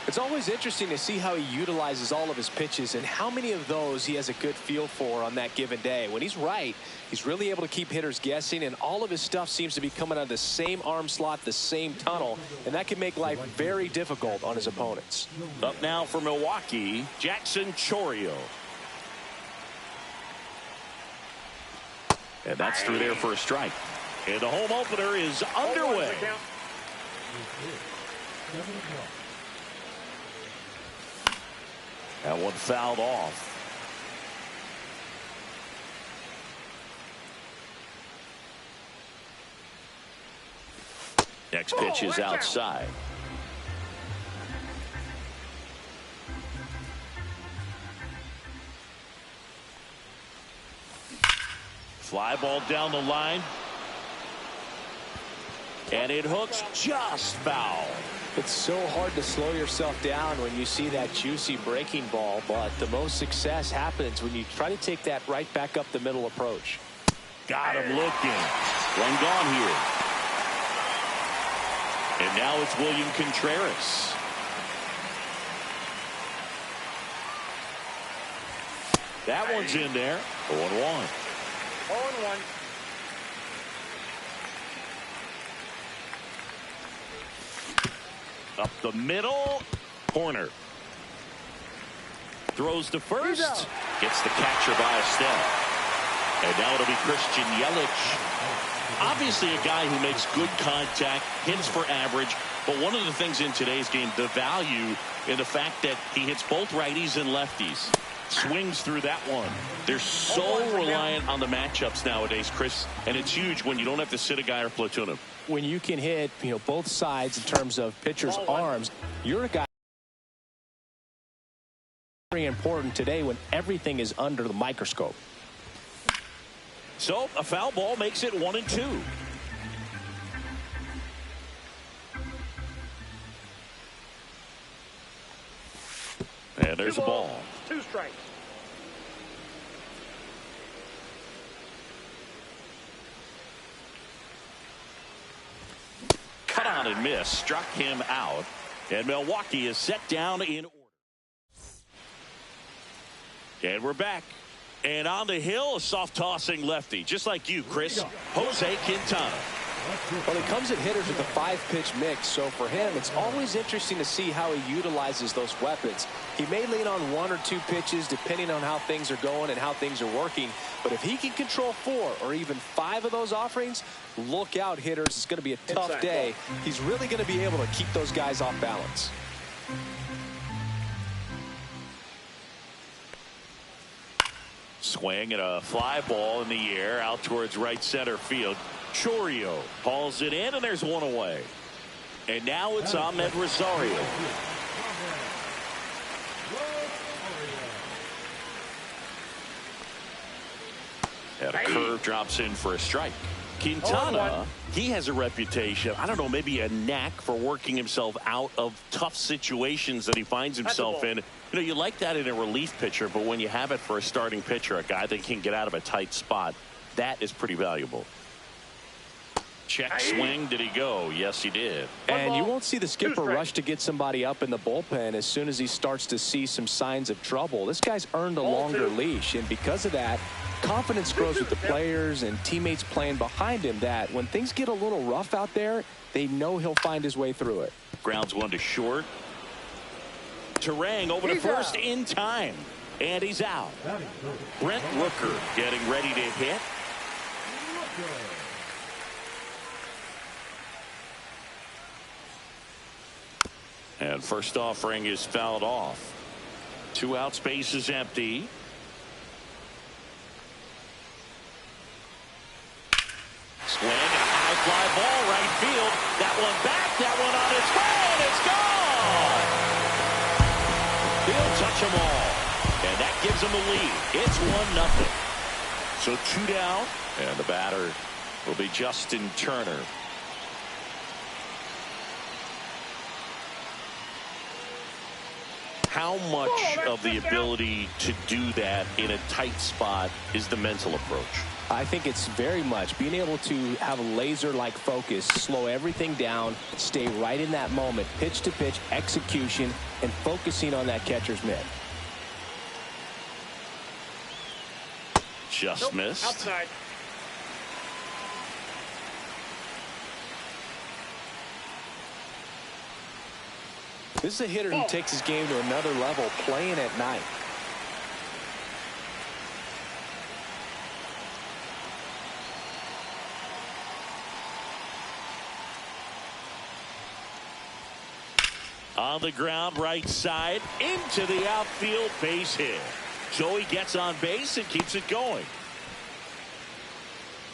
It's always interesting to see how he utilizes all of his pitches and how many of those he has a good feel for on that given day. When he's right, he's really able to keep hitters guessing, and all of his stuff seems to be coming out of the same arm slot, the same tunnel, and that can make life very difficult on his opponents. Up now for Milwaukee, Jackson Chourio. And that's through there for a strike. And the home opener is underway. That one fouled off. Next pitch is outside. Fly ball down the line. And it hooks just foul. It's so hard to slow yourself down when you see that juicy breaking ball, but the most success happens when you try to take that right back up the middle approach. Got him looking. One gone here. And now it's William Contreras. That one's in there. 0-1. 0-1. Up the middle. Corner. Throws to first. Gets the catcher by a step. And now it'll be Christian Yelich. Obviously a guy who makes good contact, hits for average. But one of the things in today's game, the value in the fact that he hits both righties and lefties. Swings through that one. They're so reliant on the matchups nowadays, Chris, and it's huge when you don't have to sit a guy or platoon him. When you can hit, both sides in terms of pitchers' arms, you're a guy very important today when everything is under the microscope. So a foul ball makes it 1-2. And there's a ball. 2 strikes. Cut on and miss. Struck him out. And Milwaukee is set down in order. And we're back. And on the hill, a soft tossing lefty. Just like you, Chris. Jose Quintana. Well, he comes at hitters with a 5-pitch mix, so for him, it's always interesting to see how he utilizes those weapons. He may lean on 1 or 2 pitches depending on how things are going and how things are working, but if he can control 4 or even 5 of those offerings, look out, hitters. It's going to be a tough day. He's really going to be able to keep those guys off balance. Swing and a fly ball in the air out towards right center field. Chourio hauls it in, and there's one away. And now it's Ahmed Rosario. And a curve drops in for a strike. Quintana, he has a reputation, I don't know, maybe a knack for working himself out of tough situations that he finds himself in. You like that in a relief pitcher, but when you have it for a starting pitcher, a guy that can get out of a tight spot, that is pretty valuable. Check swing. Did he go? Yes, he did. And you won't see the skipper rush to get somebody up in the bullpen as soon as he starts to see some signs of trouble. This guy's earned a longer leash, and because of that, confidence grows with the players and teammates playing behind him that when things get a little rough out there, they know he'll find his way through it. Grounds one to short. Terang over to first in time. And he's out. Brent Rooker getting ready to hit. And first offering is fouled off. 2 out, space is empty. Swing and a high fly ball right field. That one back, that one on its way, and it's gone. He'll touch them all. And that gives them the lead. It's 1-0. So 2 down, and the batter will be Justin Turner. How much of the ability to do that in a tight spot is the mental approach? I think it's very much being able to have a laser-like focus, slow everything down, stay right in that moment, pitch-to-pitch execution, and focusing on that catcher's mitt. Just missed. Outside. This is a hitter who takes his game to another level, playing at night. On the ground, right side, into the outfield, base hit. Joey gets on base and keeps it going.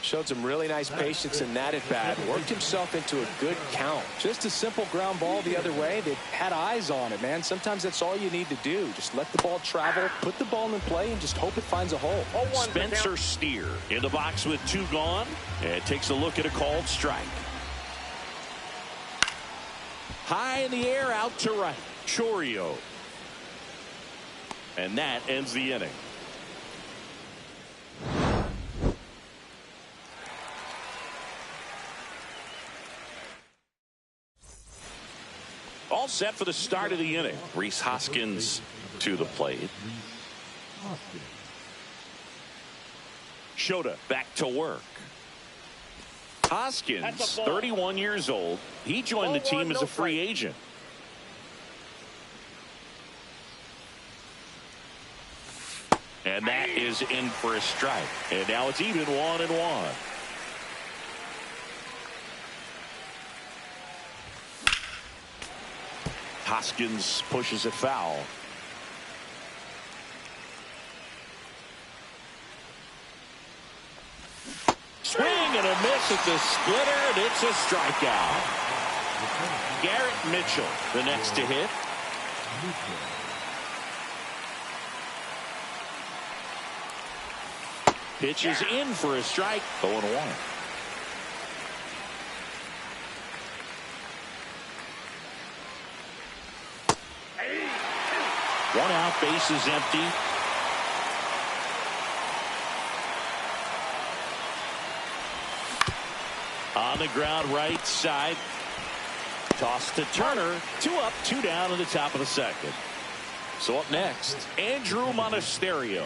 Showed some really nice patience in that at bat. Worked himself into a good count. Just a simple ground ball the other way. They had eyes on it, man. Sometimes that's all you need to do. Just let the ball travel, put the ball in play, and just hope it finds a hole. Spencer Steer in the box with 2 gone, and takes a look at a called strike. High in the air, out to right. Chourio. And that ends the inning. All set for the start of the inning. Rhys Hoskins to the plate. Shota back to work. Hoskins, 31 years old. He joined the team as a free agent. And that is in for a strike. And now it's even 1-1. Hoskins pushes it foul. Swing and a miss at the splitter, and it's a strikeout. Garrett Mitchell, the next to hit. Pitch is in for a strike. 0-1. One out, base is empty. On the ground, right side. Toss to Turner. 2 up, 2 down in the top of the second. So up next, Andrew Monasterio.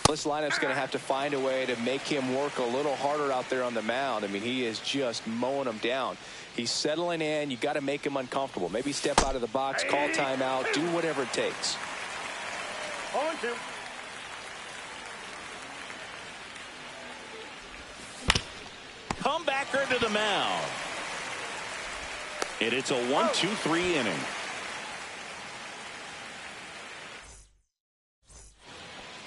This lineup's going to have to find a way to make him work a little harder out there on the mound. I mean, he is just mowing them down. He's settling in. You got to make him uncomfortable. Maybe step out of the box, call timeout, do whatever it takes. 0-2. Comebacker to the mound. And it's a 1-2-3 inning.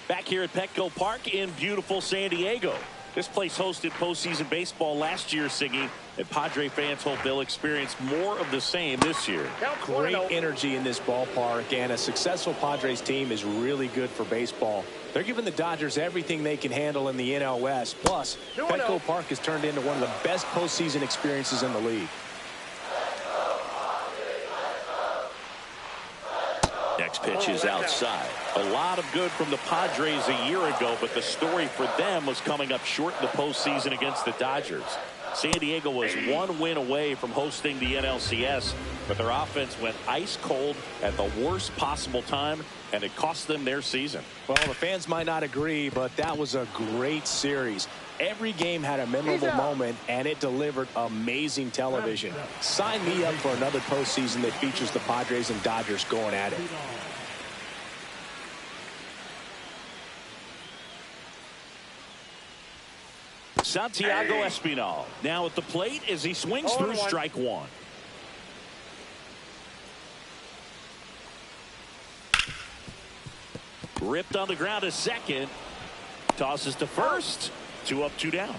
Back here at Petco Park in beautiful San Diego. This place hosted postseason baseball last year, Siggy, and Padre fans hope they'll experience more of the same this year. Great energy in this ballpark, and a successful Padres team is really good for baseball. They're giving the Dodgers everything they can handle in the NL West. Plus, Petco Park has turned into one of the best postseason experiences in the league. Next pitch is outside. A lot of good from the Padres a year ago, but the story for them was coming up short in the postseason against the Dodgers. San Diego was 1 win away from hosting the NLCS, but their offense went ice cold at the worst possible time, and it cost them their season. Well, the fans might not agree, but that was a great series. Every game had a memorable moment, and it delivered amazing television. Sign me up for another postseason that features the Padres and Dodgers going at it. Santiago Espinal now at the plate as he swings through strike 1. Ripped on the ground a second. Tosses to first. 2 up, 2 down.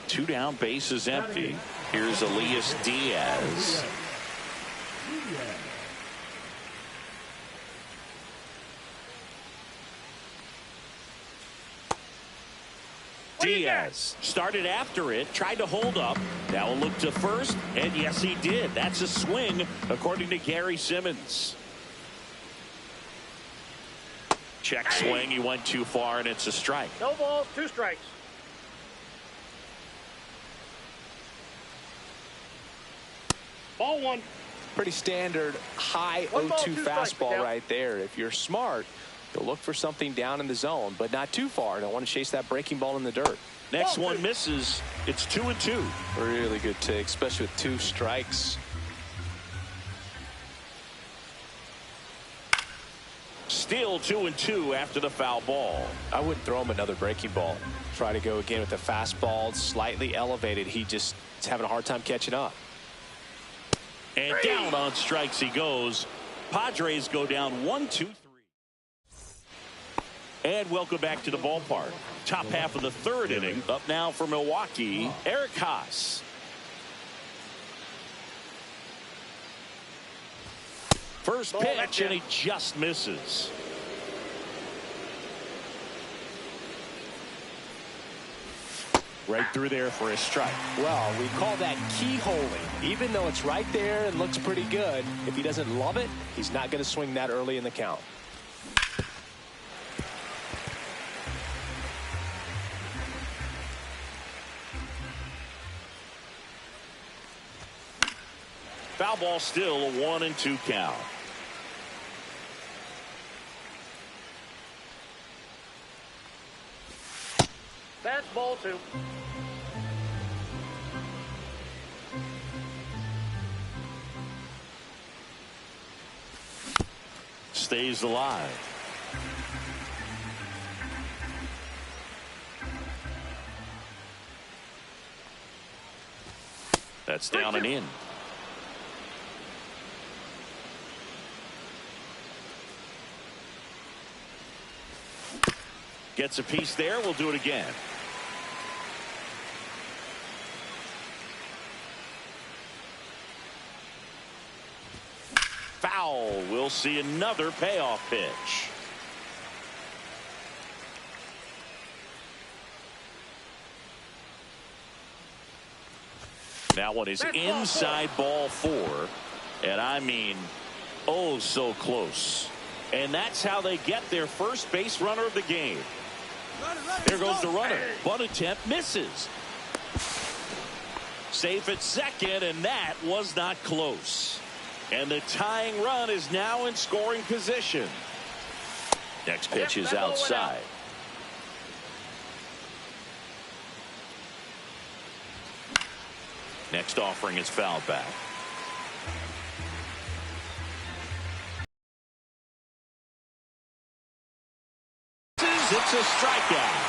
2 down, base is empty. Here's Elias Diaz. Diaz started after it, tried to hold up. Now a look to first, and yes, he did. That's a swing, according to Gary Simmons. Check swing. He went too far, and it's a strike. No balls, 2 strikes. Ball 1. Pretty standard high 0-2 fastball right there. If you're smart, you'll look for something down in the zone, but not too far. Don't want to chase that breaking ball in the dirt. Next one misses. It's 2-2. Really good take, especially with 2 strikes. Still 2-2 after the foul ball. I wouldn't throw him another breaking ball. Try to go again with the fastball slightly elevated. He just is having a hard time catching up. And down on strikes he goes. Padres go down 1-2-3. And welcome back to the ballpark. Top half of the 3rd inning. Up now for Milwaukee, Eric Haas. First pitch, and he just misses. Right through there for a strike. Well, we call that keyholing. Even though it's right there and looks pretty good, if he doesn't love it, he's not going to swing that early in the count. Foul ball, still a 1-2 count. That's ball 2. Stays alive. That's down and in. Gets a piece there. We'll do it again. Foul. We'll see another payoff pitch. That one is inside ball 4. And I mean, oh, so close. And that's how they get their first base runner of the game. There goes the runner. Bunt attempt misses. Safe at second, and that was not close. And the tying run is now in scoring position. Next pitch is outside. Next offering is fouled back. It's a strikeout.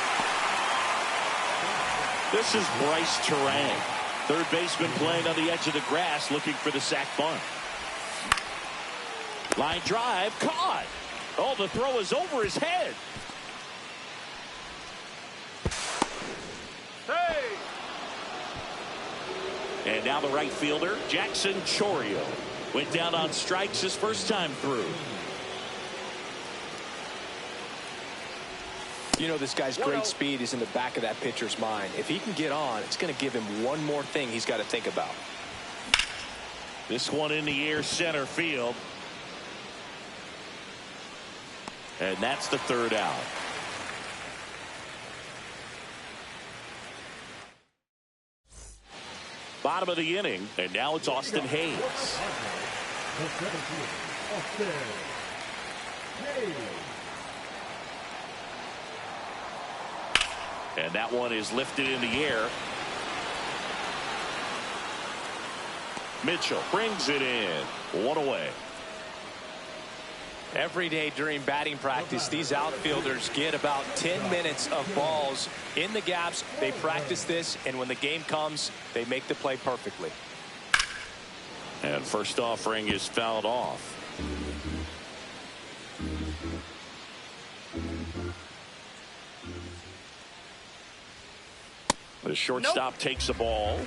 This is Bryce Terang, third baseman playing on the edge of the grass, looking for the sac bunt. Line drive, caught. Oh, the throw is over his head. Hey! And now the right fielder, Jackson Chourio, went down on strikes his first time through. You know, this guy's great speed is in the back of that pitcher's mind. If he can get on, it's going to give him one more thing he's got to think about. This one in the air, center field. And that's the 3rd out. Bottom of the inning, and now it's Austin Hayes. And that one is lifted in the air. Mitchell brings it in. 1 away. Every day during batting practice, these outfielders get about 10 minutes of balls in the gaps. They practice this, and when the game comes, they make the play perfectly. And first offering is fouled off. The shortstop takes the ball.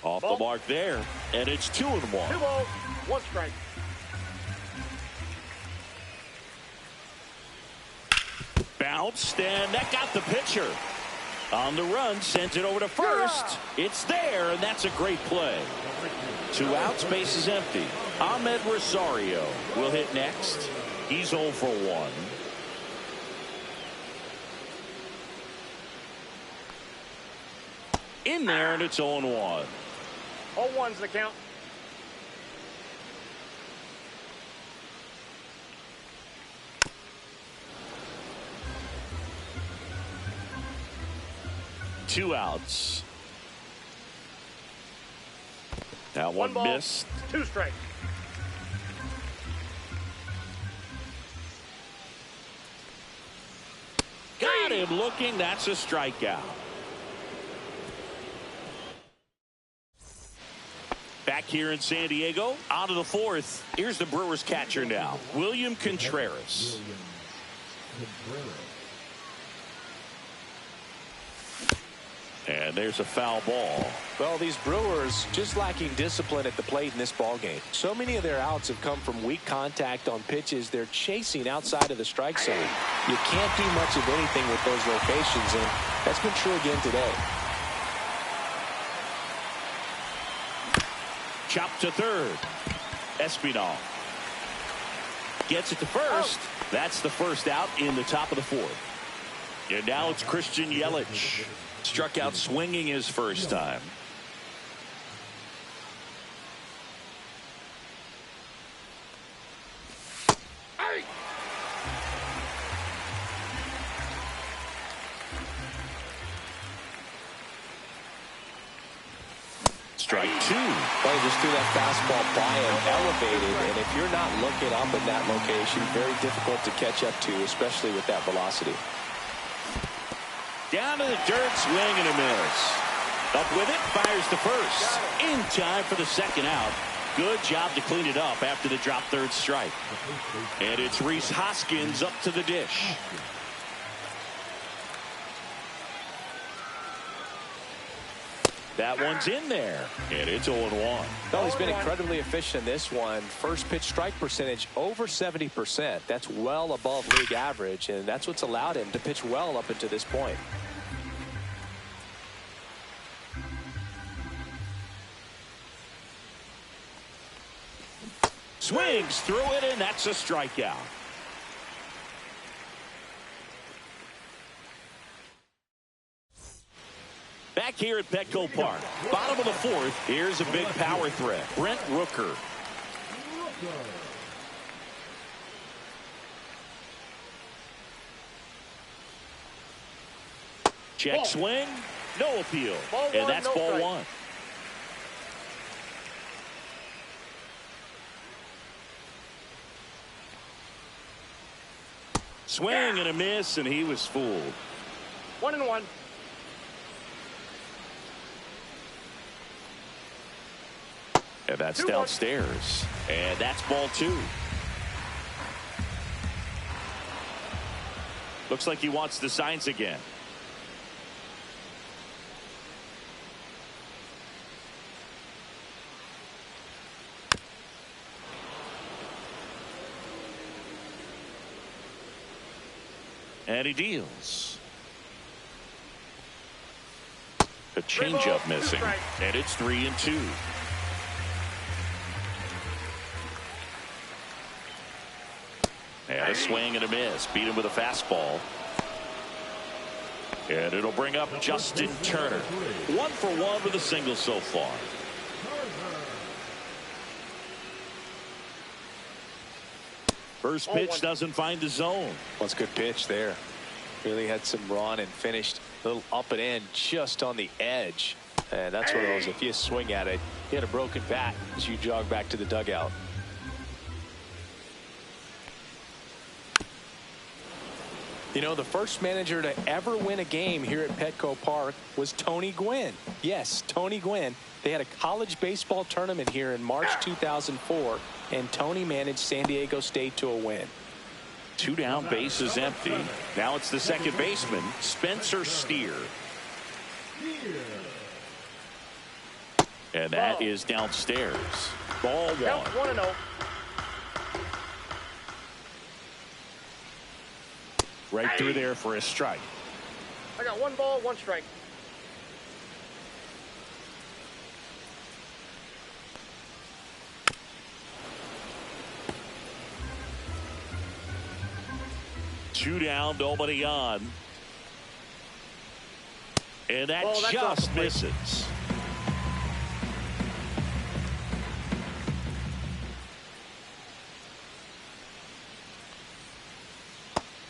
Off the mark there, and it's 2-1. 2 balls, 1 strike. Bounced, and that got the pitcher. On the run, sends it over to first. It's there, and that's a great play. 2 outs, base is empty. Ahmed Rosario will hit next. He's 0 for 1. In there, and it's 0-1. 0-1's the count. Two outs. That one ball, missed. 2 strikes. Got him looking. That's a strikeout. Back here in San Diego, out of the 4th. Here's the Brewers catcher now, William Contreras. And there's a foul ball. Well, these Brewers just lacking discipline at the plate in this ball game. So many of their outs have come from weak contact on pitches they're chasing outside of the strike zone. You can't do much of anything with those locations, and that's been true again today. Chop to third. Espinal gets it to first. That's the first out in the top of the 4th. And now it's Christian Yelich. Struck out swinging his first time. Strike 2. Well, he just threw that fastball by him, elevated, and if you're not looking up in that location, very difficult to catch up to, especially with that velocity. Down to the dirt, swing and a miss. Up with it, fires to first. In time for the second out. Good job to clean it up after the drop third strike. And it's Rhys Hoskins up to the dish. That one's in there, and it's 0-1. Well, he's been incredibly efficient in this one. First pitch strike percentage over 70%. That's well above league average, and that's what's allowed him to pitch well up until this point. Swings through it, and that's a strikeout. Back here at Petco Park, bottom of the 4th, here's a big power threat. Brent Rooker. Check swing, no appeal, and that's ball 1. Swing and a miss, and he was fooled. 1-1. And that's downstairs. And that's ball 2. Looks like he wants the signs again. And he deals. A changeup missing. And it's 3-2. And a swing and a miss. Beat him with a fastball. And it'll bring up Justin Turner. 1 for 1 with a single so far. First pitch doesn't find the zone. Well, good pitch there. Really had some run and finished a little up and in just on the edge. And that's one of those, if you swing at it, you had a broken bat as you jog back to the dugout. You know, the first manager to ever win a game here at Petco Park was Tony Gwynn. Yes, Tony Gwynn. They had a college baseball tournament here in March 2004, and Tony managed San Diego State to a win. 2 down, bases empty. Now it's the second baseman, Spencer Steer. And that is downstairs. Ball 1. Count 1-0. Right through there for a strike. I got 1 ball, 1 strike. Two down, nobody on. And that just misses.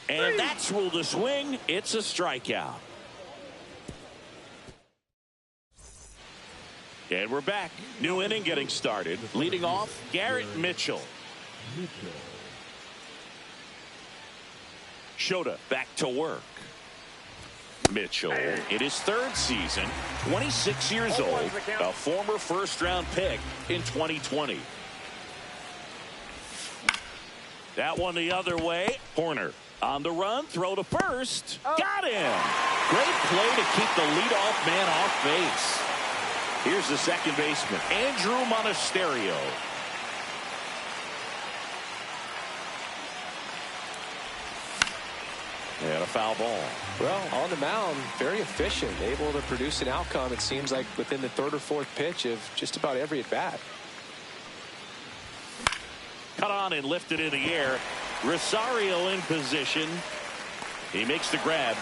And that's ruled a swing. It's a strikeout. And we're back. New inning getting started. Leading off, Garrett Mitchell. Shota back to work. Mitchell in his 3rd season, 26 years old, a former first-round pick in 2020. That one the other way. Horner on the run, throw to first. Got him. Great play to keep the leadoff man off base. Here's the second baseman, Andrew Monasterio. And a foul ball. Well, on the mound, very efficient, able to produce an outcome, it seems like, within the 3rd or 4th pitch of just about every at-bat. Cut on and lifted in the air. Rosario in position. He makes the grab.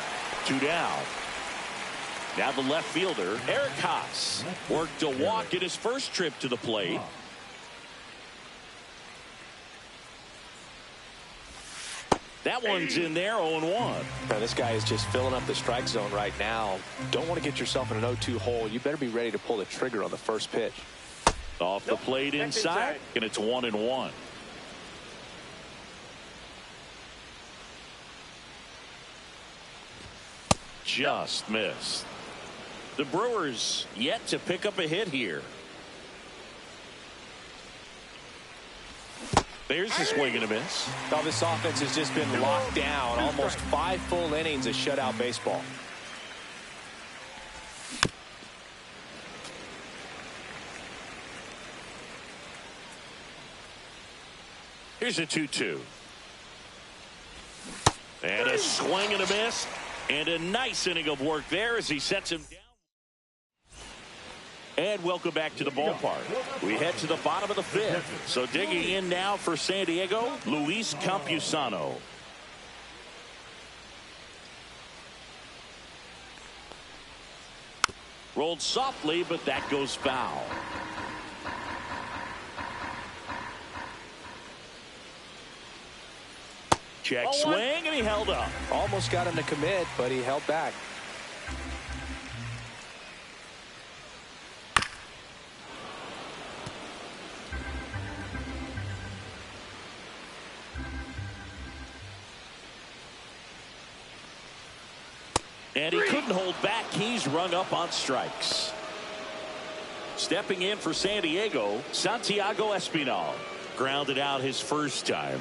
2 down. Now the left fielder, Eric Haas, worked a walk in his first trip to the plate. That one's in there, 0-1. Now, this guy is just filling up the strike zone right now. Don't want to get yourself in an 0-2 hole. You better be ready to pull the trigger on the first pitch. Off the plate inside, and it's 1-1. Just missed. The Brewers yet to pick up a hit here. There's a swing and a miss. Now, this offense has just been locked down. Almost 5 full innings of shutout baseball. Here's a 2-2. And a swing and a miss. And a nice inning of work there as he sets him down. And welcome back to the ballpark. We head to the bottom of the 5th. So digging in now for San Diego, Luis Campusano. Rolled softly, but that goes foul. Check swing, and he held up. Almost got him to commit, but he held back. And he couldn't hold back. He's rung up on strikes. Stepping in for San Diego, Santiago Espinal. Grounded out his first time.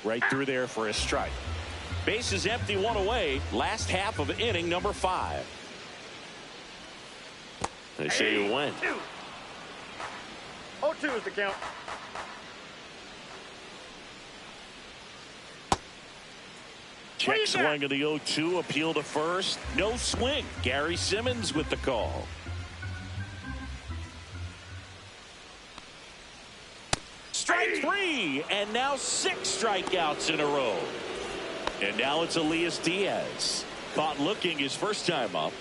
Right through there for a strike. Base is empty, 1 away. Last half of inning number 5. They say you win. 0-2 is the count. Check swing of the 0-2, appeal to first. No swing. Gary Simmons with the call. Strike 3, and now 6 strikeouts in a row. And now it's Elias Diaz. Caught looking his first time up.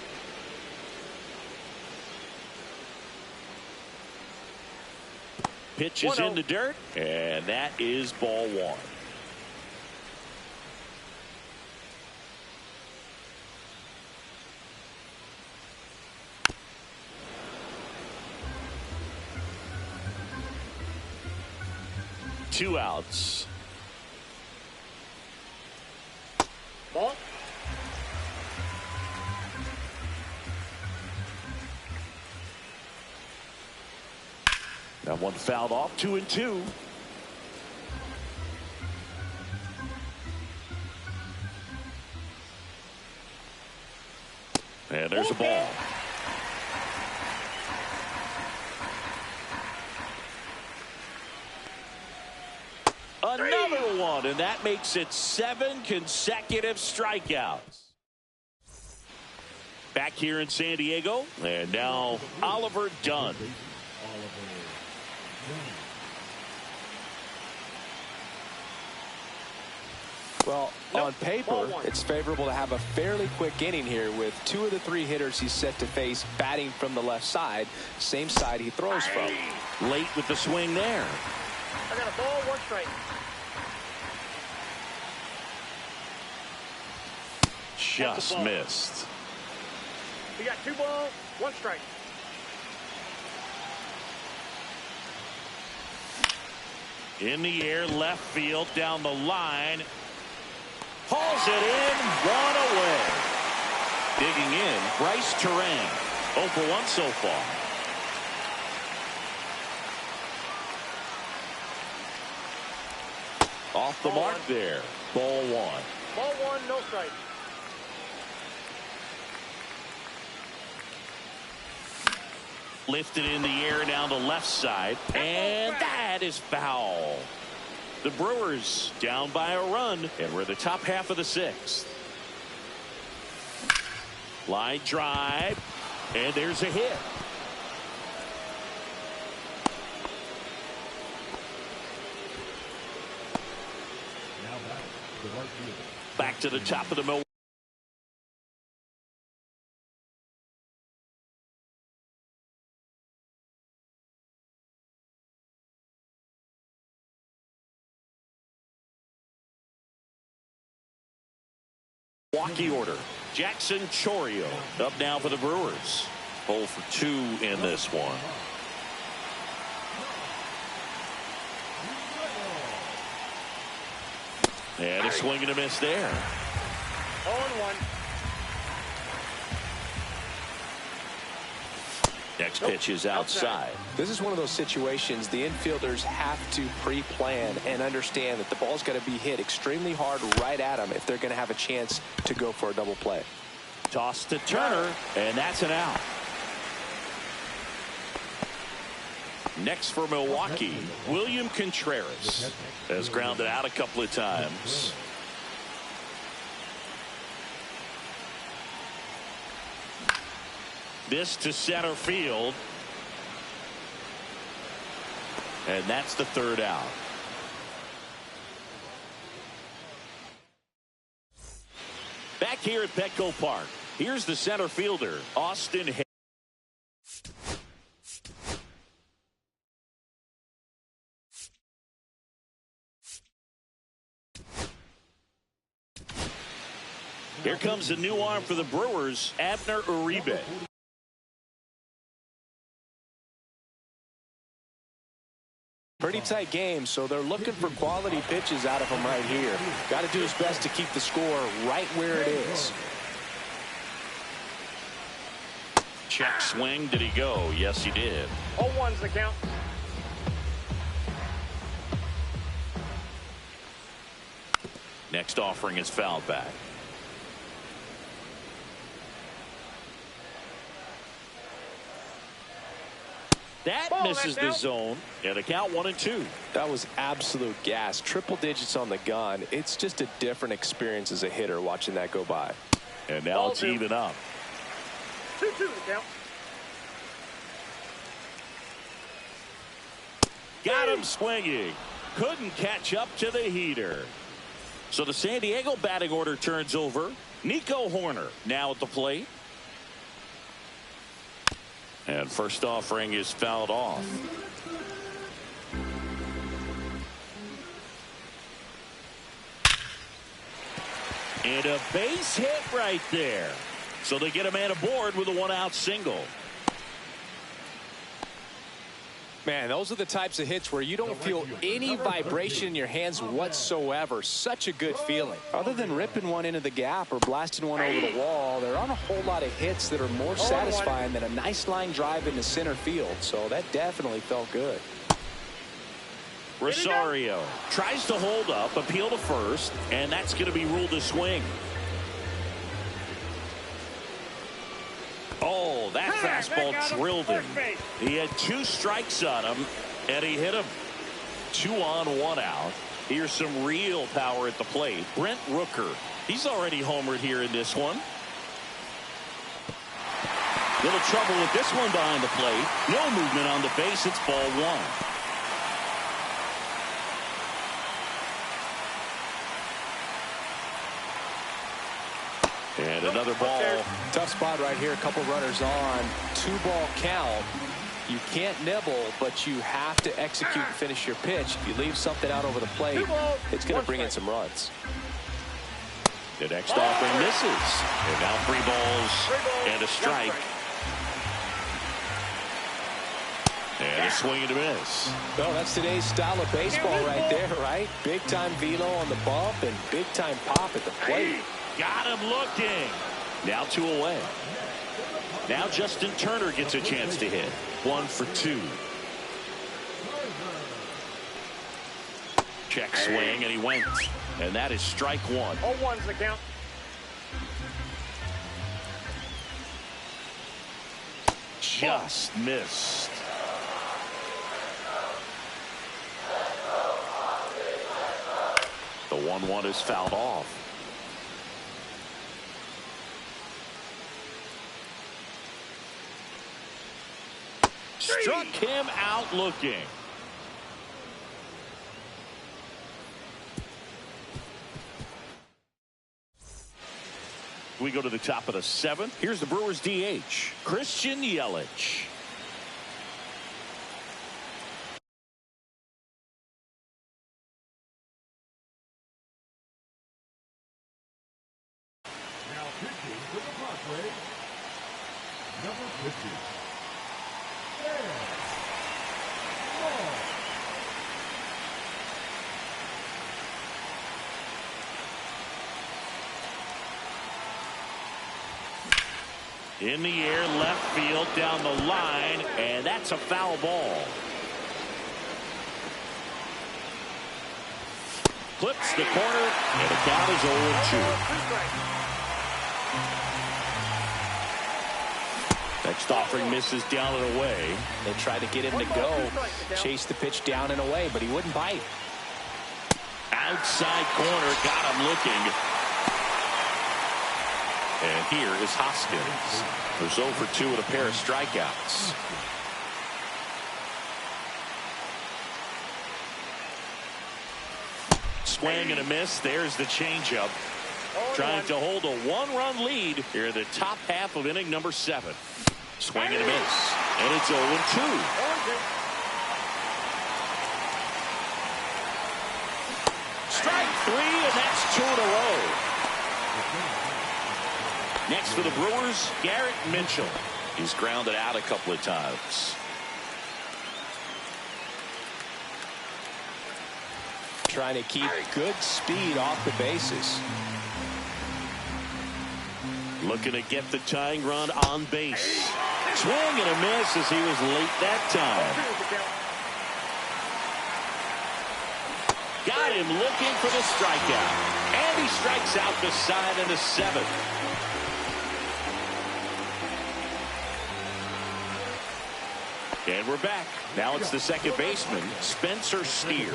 Pitch is in the dirt, and that is ball 1. Two outs. Ball. That one fouled off. 2-2. And there's a ball. Another one, and that makes it 7 consecutive strikeouts. Back here in San Diego, and now Oliver Dunn. Well, on paper, it's favorable to have a fairly quick inning here with 2 of the 3 hitters he's set to face batting from the left side, same side he throws from. Late with the swing there. I got a ball, 1 strike. Just missed. We got 2 balls, 1 strike. In the air, left field, down the line. Hauls it in, 1 away. Digging in, Bryce Terang. 0 for 1 so far. Off the mark there. Ball 1. Ball 1, no strike. Lifted in the air down the left side, and that is foul. The Brewers down by a run, and we're the top half of the 6th. Line drive, and there's a hit. Back to the top of the Milwaukee. Order. Jackson Chourio up now for the Brewers. 0 for 2 in this one. And a swing and a miss there. 0-1. Next pitch is outside. This is one of those situations the infielders have to pre-plan and understand that the ball's got to be hit extremely hard right at them if they're going to have a chance to go for a double play. Toss to Turner, and that's an out. Next for Milwaukee, William Contreras has grounded out a couple of times. This to center field. And that's the 3rd out. Back here at Petco Park, here's the center fielder, Austin Hayes. Here comes a new arm for the Brewers, Abner Uribe. Pretty tight game, so they're looking for quality pitches out of him right here. Got to do his best to keep the score right where it is. Check swing. Did he go? Yes, he did. 0-1's the count. Next offering is fouled back. That misses the zone, and a count 1-2. That was absolute gas. Triple digits on the gun. It's just a different experience as a hitter watching that go by. And now it's even up. 2-2 the count. Got him swinging. Couldn't catch up to the heater. So the San Diego batting order turns over. Nico Horner now at the plate. And first offering is fouled off. And a base hit right there. So they get a man aboard with a 1-out single. Man, those are the types of hits where you don't feel any vibration in your hands whatsoever. Such a good feeling. Other than ripping one into the gap or blasting one over the wall, there aren't a whole lot of hits that are more satisfying than a nice line drive into center field. So that definitely felt good. Rosario tries to hold up, appeal to first, and that's going to be ruled a swing. Oh, that fastball drilled him. He had 2 strikes on him, and he hit him. 2 on, 1 out. Here's some real power at the plate. Brent Rooker. He's already homered here in this one. Little trouble with this one behind the plate. No movement on the base. It's ball one. And another ball. Tough spot right here. A couple runners on. 2-ball count. You can't nibble, but you have to execute and finish your pitch. If you leave something out over the plate, it's going to bring in some runs. The next offering misses. And now 3 balls and a strike. And a swing and a miss. Well, that's today's style of baseball right there, right? Big-time velo on the bump and big-time pop at the plate. Got him looking. Now 2 away. Now Justin Turner gets a chance to hit. 1 for 2. Check swing, and he went. And that is strike 1. 0-1's the count. Just missed. The 1-1 is fouled off. Struck him out looking. We go to the top of the 7th. Here's the Brewers DH, Christian Yelich. Now pitching for the Padres, number 50. In the air, left field, down the line, and that's a foul ball. Clips the corner, and the count is 0-2. Next offering misses down and away. They tried to get him to go, chase the pitch down and away, but he wouldn't bite. Outside corner, got him looking. And here is Hoskins, who's 0 for 2 with a pair of strikeouts. Swing and a miss. There's the changeup. Trying to hold a 1-run lead here in the top half of inning number 7. Swing and a miss. And it's 0-2. Strike 3, and that's 2 in a row. Next for the Brewers, Garrett Mitchell. He's grounded out a couple of times. Trying to keep good speed off the bases. Looking to get the tying run on base. Swing and a miss as he was late that time. Got him looking for the strikeout. And he strikes out the side in the 7th. And we're back. Now it's the second baseman, Spencer Steer.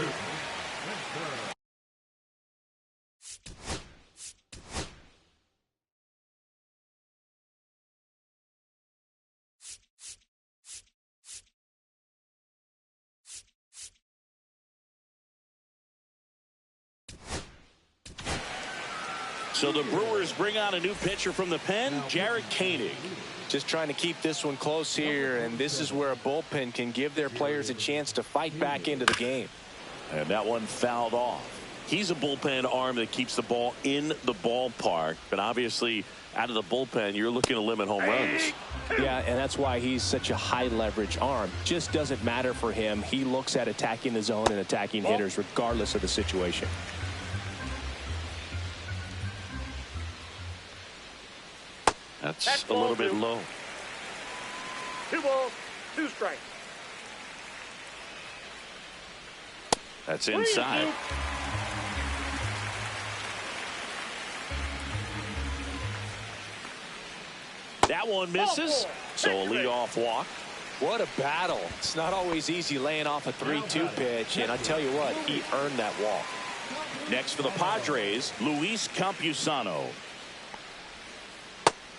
So the Brewers bring on a new pitcher from the pen, Jared Koenig. Just trying to keep this one close here, and this is where a bullpen can give their players a chance to fight back into the game. And that one fouled off. He's a bullpen arm that keeps the ball in the ballpark, but obviously out of the bullpen, you're looking to limit home runs. Yeah, and that's why he's such a high leverage arm. Just doesn't matter for him. He looks at attacking the zone and attacking hitters regardless of the situation. That's a little bit low. 2 balls, 2 strikes. That's inside. That one misses. So a leadoff walk. What a battle. It's not always easy laying off a 3-2 pitch, and I tell you what, he earned that walk. Next for the Padres, Luis Campusano.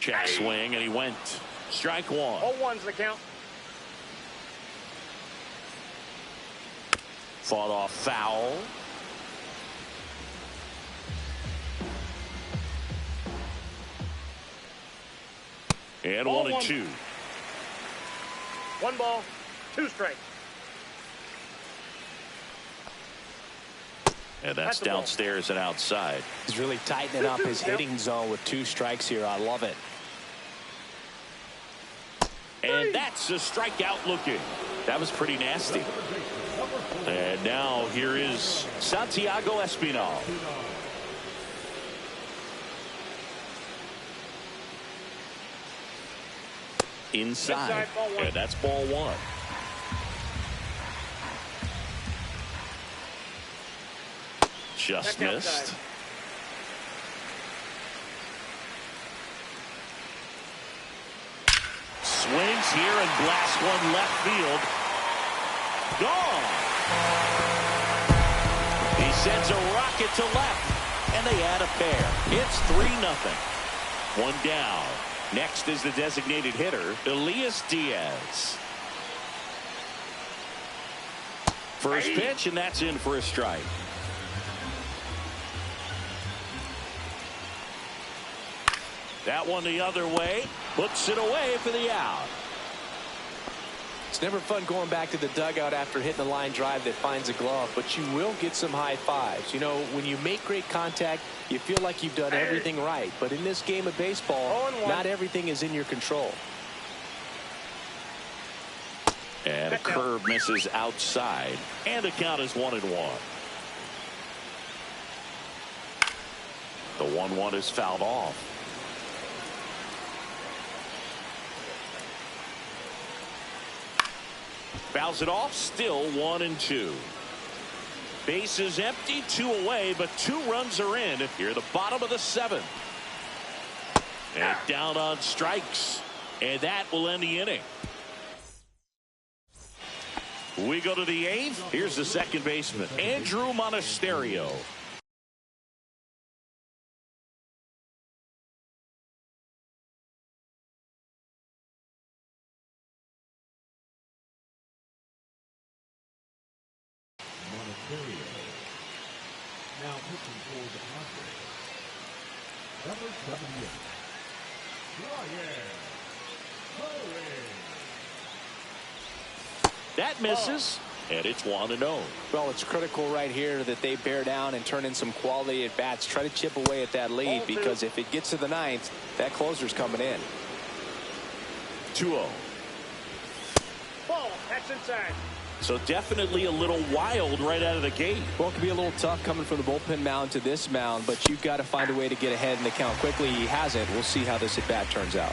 Check swing, and he went. Strike one. 0-1's the count. Fought off foul. And 1-2. 1 ball, 2 strikes. And that's downstairs and outside. He's really tightening up his hitting zone with 2 strikes here. I love it. And that's a strikeout looking. That was pretty nasty. And now here is Santiago Espinal. Inside. And that's ball 1. Just missed. Swings here and blasts one left field. Gone. He sends a rocket to left, and they add a pair. It's 3-0. 1 down. Next is the designated hitter, Elias Diaz. First pitch, and that's in for a strike. That one the other way, puts it away for the out. It's never fun going back to the dugout after hitting a line drive that finds a glove, but you will get some high fives. You know, when you make great contact, you feel like you've done everything right. But in this game of baseball, not everything is in your control. And a curve misses outside, and the count is 1-1. The 1-1 is fouled off. Fouls it off, still 1-2. Bases empty, 2 away, but 2 runs are in here, the bottom of the 7th. And down on strikes, and that will end the inning. We go to the 8th. Here's the second baseman, Andrew Monasterio. Now pitching for the Padres, number 78, That misses, and it's 1-0. Well, it's critical right here that they bear down and turn in some quality at bats. Try to chip away at that lead, because if it gets to the 9th, that closer's coming in. 2-0. Ball, that's inside. So definitely a little wild right out of the gate. Well, it can be a little tough coming from the bullpen mound to this mound, but you've got to find a way to get ahead in the count quickly. He hasn't. We'll see how this at bat turns out.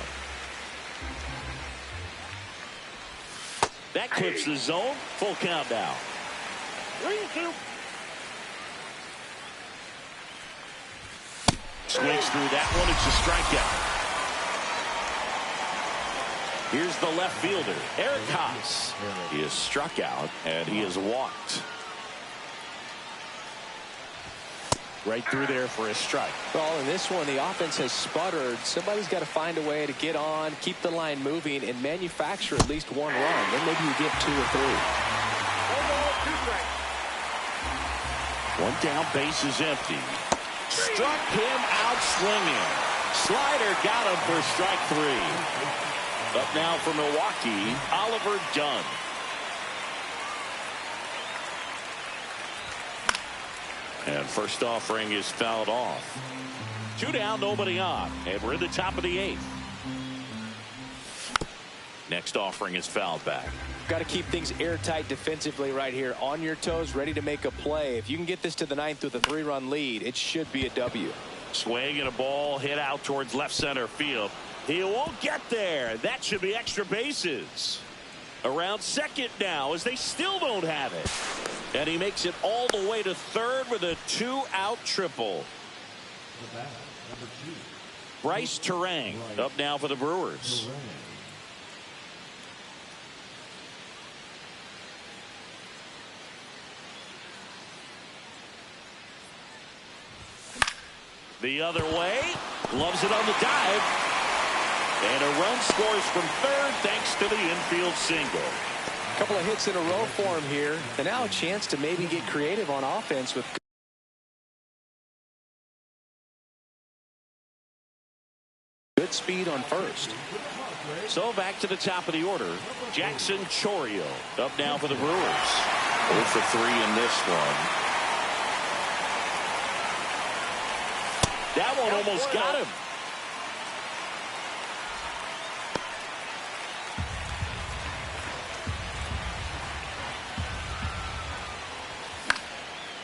That clips the zone. Full count now. 3-2. Swings through that one. It's a strikeout. Here's the left fielder, Eric Haas. He is struck out, and he is walked. Right through there for a strike. Well, in this one, the offense has sputtered. Somebody's got to find a way to get on, keep the line moving, and manufacture at least 1 run. Then maybe you get 2 or 3. 1 ball, 2 strikes. 1 down, base is empty. Struck him out swinging. Slider got him for strike 3. Up now for Milwaukee, Oliver Dunn. And first offering is fouled off. 2 down, nobody on. And we're in the top of the 8th. Next offering is fouled back. Got to keep things airtight defensively right here. On your toes, ready to make a play. If you can get this to the 9th with a 3-run lead, it should be a W. Swing and a ball hit out towards left center field. He won't get there. That should be extra bases. Around second now as they still don't have it. And he makes it all the way to third with a 2-out triple. the bat, number 2. Bryce Terang up now for the Brewers. The other way. Gloves it on the dive. And a run scores from third thanks to the infield single. A couple of hits in a row for him here. And now a chance to maybe get creative on offense with good speed on first. So back to the top of the order. Jackson Chourio up now for the Brewers. 0 for 3 in this one. That one almost got him.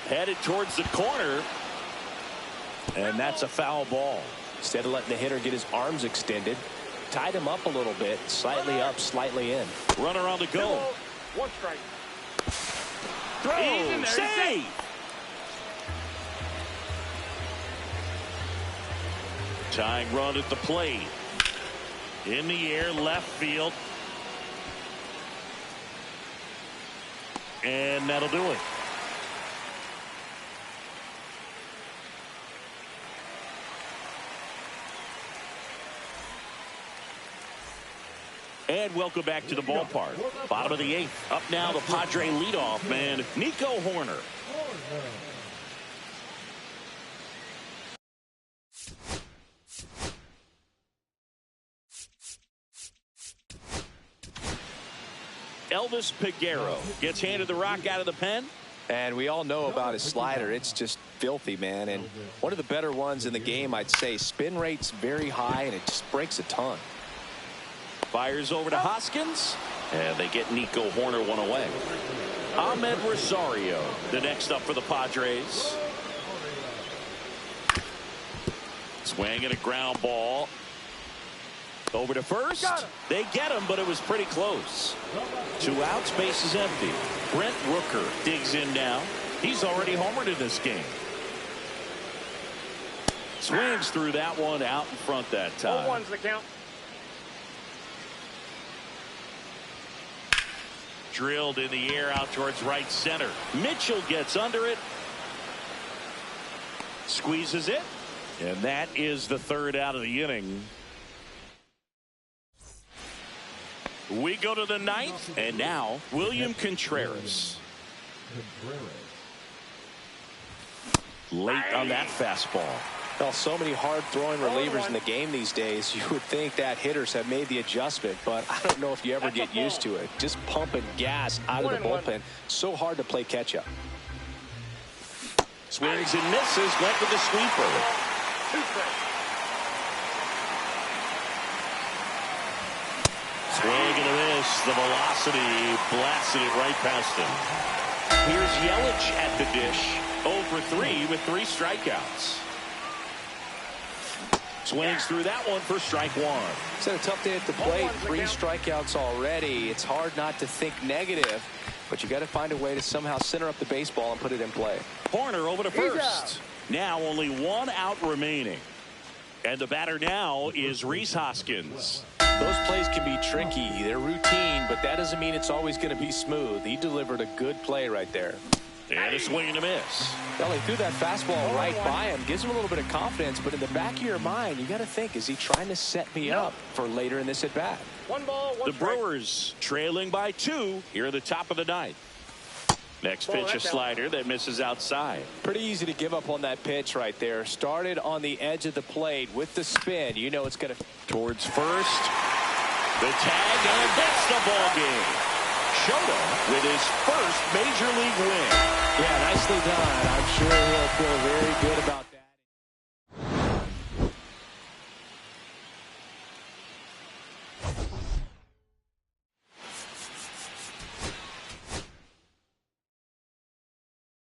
Headed towards the corner. And that's a foul ball. Instead of letting the hitter get his arms extended, tied him up a little bit, slightly up, slightly in. Runner on the go. 1 strike. Throw. Save. Tying run at the plate. In the air, left field. And that'll do it. And welcome back to the ballpark. Bottom of the 8th. Up now the Padre leadoff man, Nico Hoerner. Elvis Peguero gets handed the rock out of the pen. And we all know about his slider. It's just filthy, man. And one of the better ones in the game, I'd say. Spin rate's very high, and it just breaks a ton. Fires over to Hoskins. And they get Nico Hoerner one away. Ahmed Rosario, the next up for the Padres. Swing and a ground ball. Over to first. They get him, but it was pretty close. 2 outs, base is empty. Brent Rooker digs in now. He's already homered in this game. Swings through that one out in front that time. 0-1's the count. Drilled in the air out towards right center. Mitchell gets under it. Squeezes it. And that is the 3rd out of the inning. We go to the 9th. And now William Contreras. Late on that fastball. Well, so many hard-throwing relievers in the game these days, you would think that hitters have made the adjustment, but I don't know if you ever get used to it. Just pumping gas out of the bullpen. So hard to play catch-up. Swings and misses. Went with the sweeper. 2 strikes. Swing and a miss. The velocity blasted it right past him. Here's Yelich at the dish. 0 for 3 with 3 strikeouts. Swings through that one for strike 1. It's had a tough day at the plate. 3 strikeouts already. It's hard not to think negative, but you got to find a way to somehow center up the baseball and put it in play. Hoerner over to first. Now only 1 out remaining. And the batter now is Rhys Hoskins. Those plays can be tricky. They're routine, but that doesn't mean it's always going to be smooth. He delivered a good play right there. And a swing and a miss. Well, he threw that fastball right by him. Gives him a little bit of confidence, but in the back of your mind, you got to think, is he trying to set me up for later in this at-bat? 1 ball, 1 The Brewers trailing by 2 here at the top of the 9th. Next pitch, a slider that misses outside. Pretty easy to give up on that pitch right there. Started on the edge of the plate with the spin. You know it's going to... Towards first. The tag, and that's the ball game. Shota with his first major league win. Yeah, nicely done. I'm sure he'll feel very good about that.